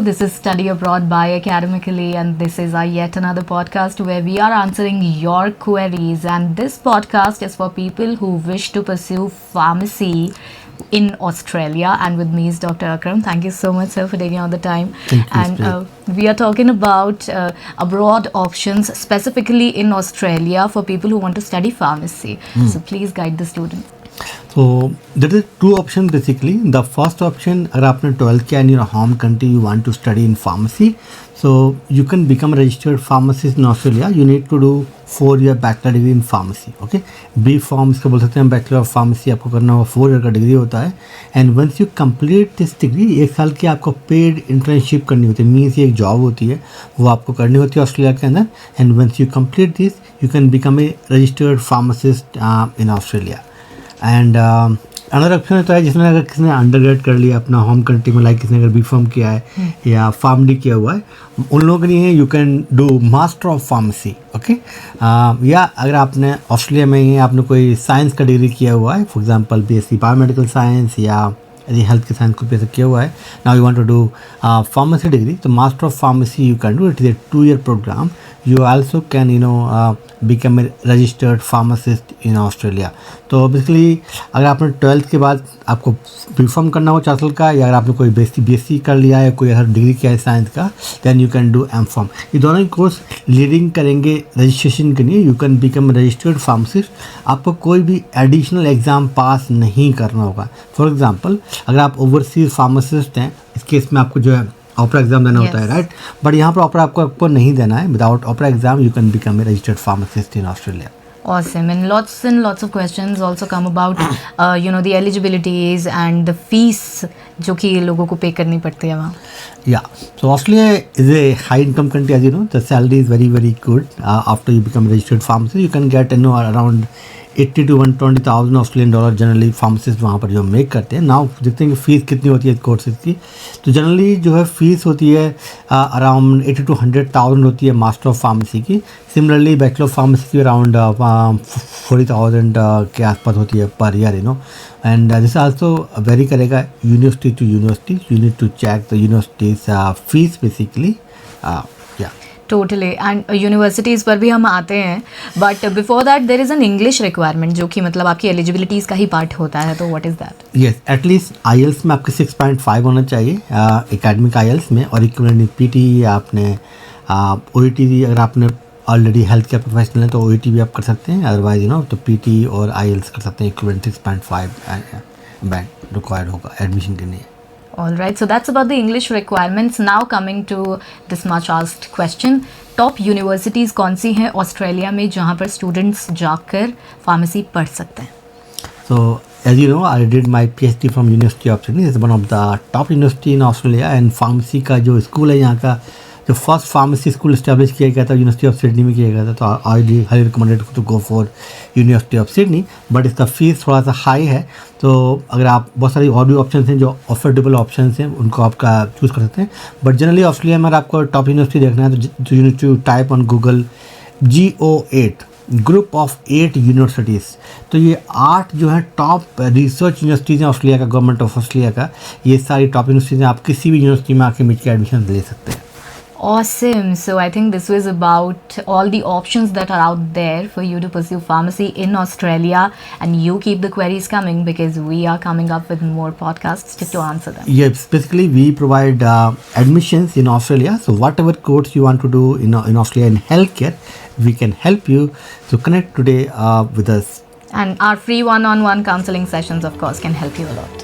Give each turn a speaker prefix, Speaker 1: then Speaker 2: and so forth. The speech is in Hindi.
Speaker 1: This is Study Abroad by Academically, and this is our yet another podcast where we are answering your queries. And this podcast is for people who wish to pursue pharmacy in Australia. And with me is Dr. Akram. Thank you so much, sir, for taking all the time.
Speaker 2: Thank you,
Speaker 1: And we are talking about abroad options, specifically in Australia, for people who want to study pharmacy. So please guide the student.
Speaker 2: So there is two options basically. The first option, अगर आपने 12th किया in your home country, you want to study in pharmacy, so you can become a registered pharmacist in Australia. You need to do 4-year bachelor degree in pharmacy. Okay, B Pharm इसको बोल सकते हैं. बैचलर ऑफ फार्मेसी आपको करना होगा, 4 ईयर का डिग्री होता है. And once you complete this degree, 1 साल की आपको पेड इंटर्नशिप करनी होती है. मीन्स ये एक जॉब होती है, वो आपको करनी होती है ऑस्ट्रेलिया के अंदर. And once you complete this, you can become a registered pharmacist in Australia. And another option होता है जिसमें अगर किसी ने अंडरग्रेड कर लिया अपना होम कंट्री में, लाइक किसी ने अगर बी फार्म किया है या फार्म डी किया हुआ है, उन लोगों के लिए you can do master of pharmacy. Okay, या अगर आपने ऑस्ट्रेलिया में ही आपने कोई साइंस का डिग्री किया हुआ है, for example BSc biomedical science या हेल्थ के साइंस को भी किया हुआ है, now you want to do pharmacy degree, तो master of pharmacy you can do. It is a 2-year programme. You also can become a registered pharmacist in Australia. तो बेसिकली अगर आपने 12th के बाद आपको बी फार्म करना हो 4 साल का, या अगर आपने कोई बीएससी कर लिया है, कोई अगर डिग्री किया है साइंस का, then you can do M pharm. ये दोनों ही कोर्स लीडिंग करेंगे रजिस्ट्रेशन के लिए. You can become registered pharmacist. आपको कोई भी एडिशनल एग्ज़ाम पास नहीं करना होगा. फॉर एग्जांपल अगर आप ओवरसीज फार्मासिस्ट हैं, इस केस में आपको जो है ऑपरा एग्जाम देना होता है, राइट. बट यहाँ पर ऑपरा आपको नहीं देना है. Without ऑपरा exam you can become a registered pharmacist in Australia.
Speaker 1: Awesome. And lots of questions also come about the eligibilities and the fees जो कि लोगों को पे करनी पड़ती है वहाँ.
Speaker 2: Yeah, so Australia is a high income country, as you know. The salary is very good. After you become registered pharmacist, you can get around 80 to 120,000 Australian dollar generally pharmacist वहाँ पर जो मेक करते हैं. नाउ देखते हैं कि फ़ीस कितनी होती है कोर्सेज की. तो जनरली जो है फ़ीस होती है अराउंड 80 to 100,000 होती है मास्टर ऑफ फार्मेसी की. सिमिलरली बैचलर ऑफ फार्मेसी की अराउंड 40,000 के आसपास होती है per year. And this also very करेगा university to university. You need to check the universities fees basically.
Speaker 1: Totally. And universities पर भी हम आते हैं, but before that there is an English requirement जो कि मतलब आपकी एलिजिबिलिटीज़ का ही पार्ट होता है. तो what is that?
Speaker 2: Yes, at least IELTS में आपके 6.5 होना चाहिए एकेडमिक आईएल्स में. और इक्विवेलेंट पीटी या आपने ओईटी, अगर आपने ऑलरेडी हेल्थ केयर प्रोफेशनल है तो ओईटी भी आप कर सकते हैं. अदरवाइज तो पीटी और आईएल्स कर सकते हैं. इक्विवेलेंट 6.5 बैंड रिक्वायर्ड होगा एडमिशन के लिए.
Speaker 1: All right, so that's about the English requirements. Now coming to this much asked question, top universities कौन सी हैं ऑस्ट्रेलिया में जहाँ पर students जाकर pharmacy पढ़ सकते हैं?
Speaker 2: So as you know, I did my PhD from University of Sydney. It's one of the top university in Australia. And pharmacy का जो स्कूल है यहाँ का, जो फर्स्ट फार्मेसी स्कूल इस्टेब्लिश किया गया था यूनिवर्सिटी ऑफ सिडनी में किया गया था. तो I highly recommended to go for university of Sydney. But इसका फीस थोड़ा सा हाई है. तो अगर आप बहुत सारी और भी ऑप्शन हैं जो अफोर्डेबल ऑप्शन हैं, उनको आपका चूज़ कर सकते हैं. बट जनरली ऑस्ट्रेलिया में अगर आपको टॉप यूनिवर्सिटी देखना है तो you need to type on Google GO8 group of 8 universities. तो ये 8 जो है टॉप रिसर्च यूनिवर्सिटीज़ हैं ऑस्ट्रेलिया का, गवर्नमेंट ऑफ ऑस्ट्रेलिया का. ये सारी टॉप यूनिवर्सिटीज़ हैं. आप किसी भी यूनिवर्सिटी में आके मिल के एडमिशन ले सकते हैं.
Speaker 1: Awesome. So I think this was about all the options that are out there for you to pursue pharmacy in Australia, and you keep the queries coming because we are coming up with more podcasts to answer them.
Speaker 2: Yes, basically we provide admissions in Australia. So whatever course you want to do in Australia in healthcare, we can help you. So connect today with us.
Speaker 1: And our free one-on-one counseling sessions, of course, can help you a lot.